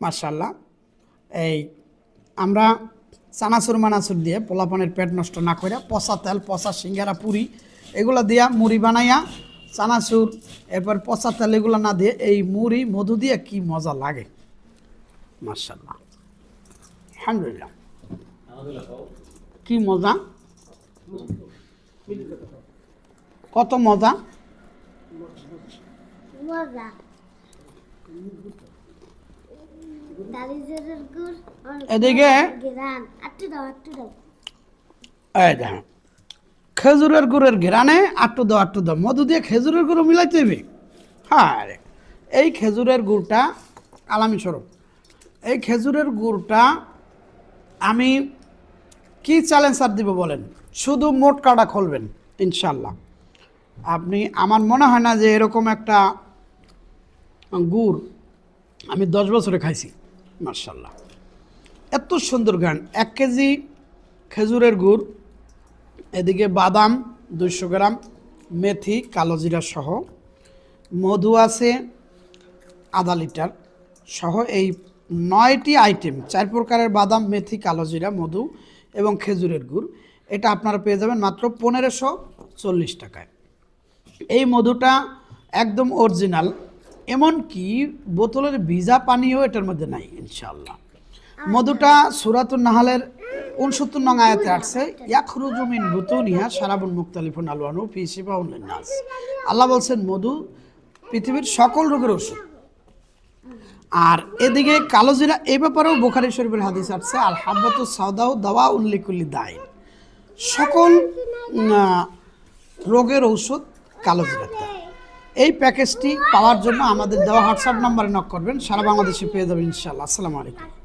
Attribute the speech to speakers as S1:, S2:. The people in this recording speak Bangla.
S1: মাশাআল্লাহ। এই আমরা চানাচুর মানাচুর দিয়ে পোলাপানের পেট নষ্ট না করে পচা তেল, পচা সিঙ্গারা, পুরি এগুলো দিয়া মুড়ি বানাইয়া চানাচুর এরপর পচা তেল এগুলো না দিয়ে এই মুড়ি মধু দিয়ে কি মজা লাগে। মাশাআল্লাহ, আলহামদুলিল্লাহ, কি মজা, কত মজা। এদিকে এই দেখেন খেজুরের গুড়ের ঘেরানে আট্টু দাও মধু দিয়ে খেজুরের গুঁড়ো মিলাইতে হবে। হ্যাঁ, এই খেজুরের গুড়টা আলামি স্বরূপ, এই খেজুরের গুড়টা আমি কি চ্যালেঞ্জার দিব বলেন, শুধু মোট কাটা খুলবেন ইনশাল্লাহ। আপনি, আমার মনে হয় না যে এরকম একটা গুড় আমি 10 বছরে খাইছি। মাশাআল্লাহ, এত সুন্দর গান। 1 কেজি খেজুরের গুড়, এদিকে বাদাম 200 গ্রাম, মেথি কালো জিরা সহ, মধু আছে আধা লিটার সহ, এই 9টি আইটেম, 4 প্রকারের বাদাম, মেথি, কালো জিরা, মধু এবং খেজুরের গুড়। এটা আপনারা পেয়ে যাবেন মাত্র 1540 টাকায়। এই মধুটা একদম অরিজিনাল, এমনকি বোতলের ভিজা পানিও এটার মধ্যে নাই ইনশাআল্লাহ। মধুটা সূরাতুন নাহলের 69 নং আয়াতে আসছে, ইয়াখরুজু মিন বুতুনিহা শারাবুন মুখতালিফুন আলওয়ানু ফি শিফাউন লিন-নাস। আল্লাহ বলছেন মধু পৃথিবীর সকল রোগের ওষুধ। আর এদিকে কালো জিরা, এই ব্যাপারেও বুখারী শরীফের হাদিস আসছে, আল হাব্বাতু সাওদাউ দাওয়াউন লিকুল্লি দাইন, সকল রোগের ঔষধ কালো জিরা। এই প্যাকেজটি পাওয়ার জন্য আমাদের দেওয়া হোয়াটসঅ্যাপ নাম্বারে নক করবেন, সারা বাংলাদেশে পেয়ে যাবেন ইনশাআল্লাহ। আসসালামু আলাইকুম।